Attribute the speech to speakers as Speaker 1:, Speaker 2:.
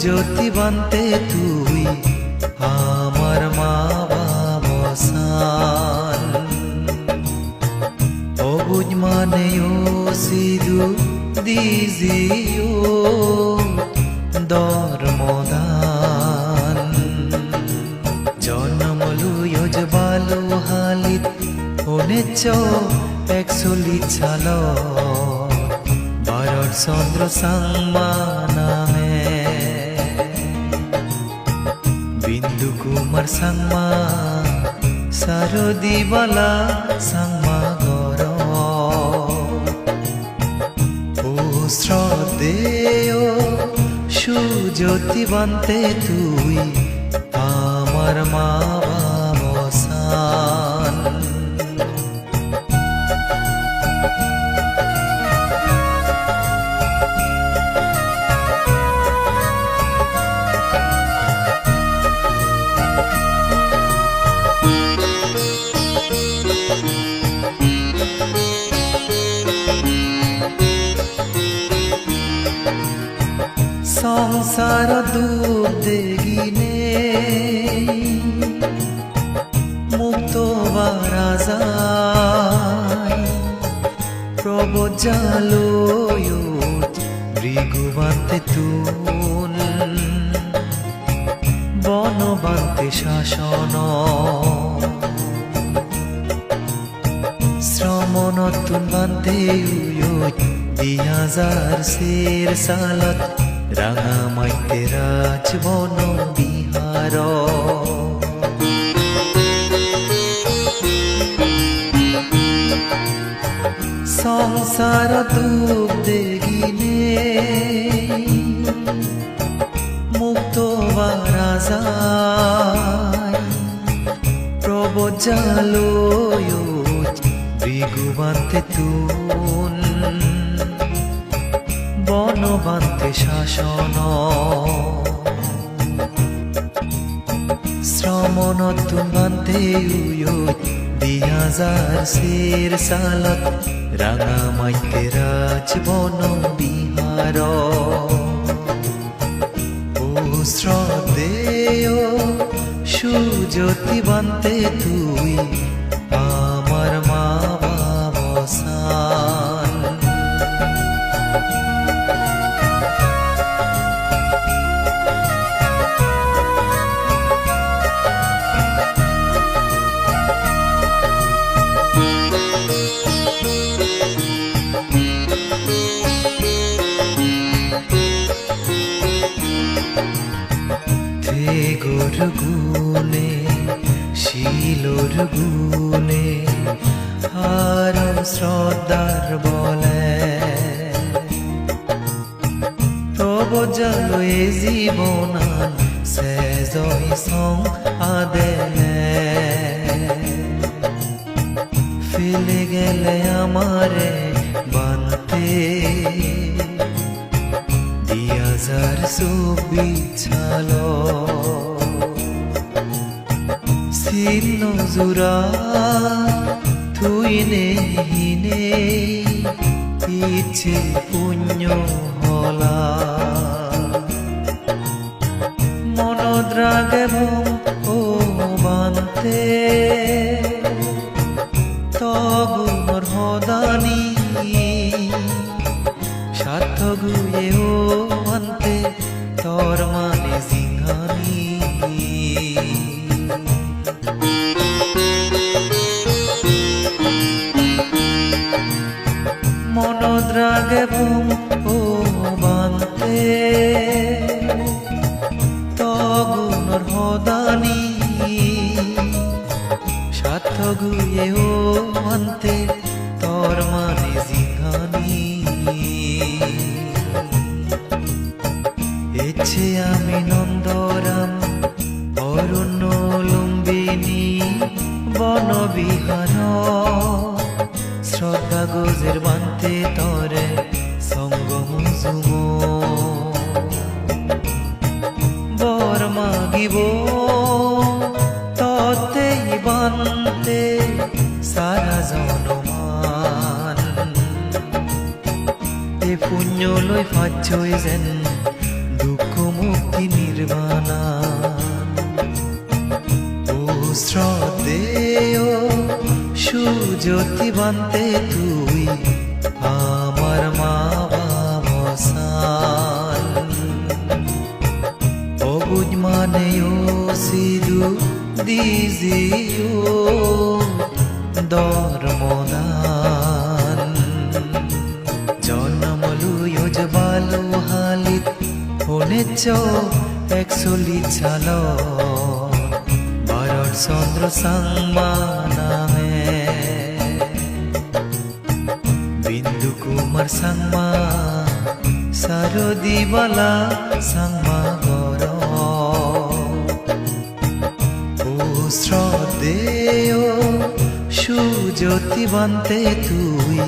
Speaker 1: সুজ্যোতি বান্তে তুই আমার মা babasan Obuj maneyo sidu diziyo dormodan Jonamolu yojbalu halit onecho eksholi chalo Baror sondro sangmana Bindu kumar sangma sarodi bala sangma goro O শ্রদ্ধেয় সুজ্যোতি বান্তে তুই আমার মা babasan সংসার দুঃখ দেগিনে মুক্ত বারা যায় প্রবজ্জালয় ভৃগুবান্তে তুন বনবান্তে শাসন শ্রমণতুন বান্তে দিয়াজার সের সালত রাঙামাইতে রাজবন বিহার সংসার দুঃখ দেগিনে মুক্ত বারা যায় প্রবজ্জালয় ভৃগুবান্তে তুন বনবান্তে শাসন শ্রমণতুন বান্তে দিয়াজার সের সালত রাঙামাইতে রাজবন বিহার ও শ্রদ্ধেয় সুজ্যোতি বান্তে তুই আমার মা babasan গোর গুনে শিলোর গুনে আর শ্রদ্ধার বলে প্রবজ্জালো এ জীবনান সে জয় সং আদেলে ফেলে গেলে আমারে বানতে দিয়াজার ছবি ছালো ছিন্ন জোড়া তুই নেহিনে ইচ্ছে পুণ্য হলা মনদ্রাগে ও বান্তে তগুর হদানি সার্থগুয়ে ও বান্তে তোর মানে সিংহানি মনদ্রাগে ও বান্তে তগুণর হদানি সার্থগুয়ে ও বান্তে তোর মানে জিঘানি এছে আমি নন্দরাম অরণ্য লুম্বিনী বনবিহার শ্রদ্ধা গোজের বান্তে তরে সঙ্গম সুম বর মাগিব ততেই বান্তে সারা জনমান এ পুণ্য লই ফাচ্ছই যেন দুঃখ মুক্তি শ্রদ্ধেয় সুজ্যোতিবান্তে তুই আমার মা বাবসান অবুজ মানেও সিদু দিজিও দরমদান জন্মলুয় জবালো হালিত হনেছ একচলি চাল বারর চন্দ্র সাংমানামে বিন্দু কুমার সাংমা সারদিবালা সাংমা গর ও শ্রদ্ধেয় সুজ্যোতিবান্তে তুই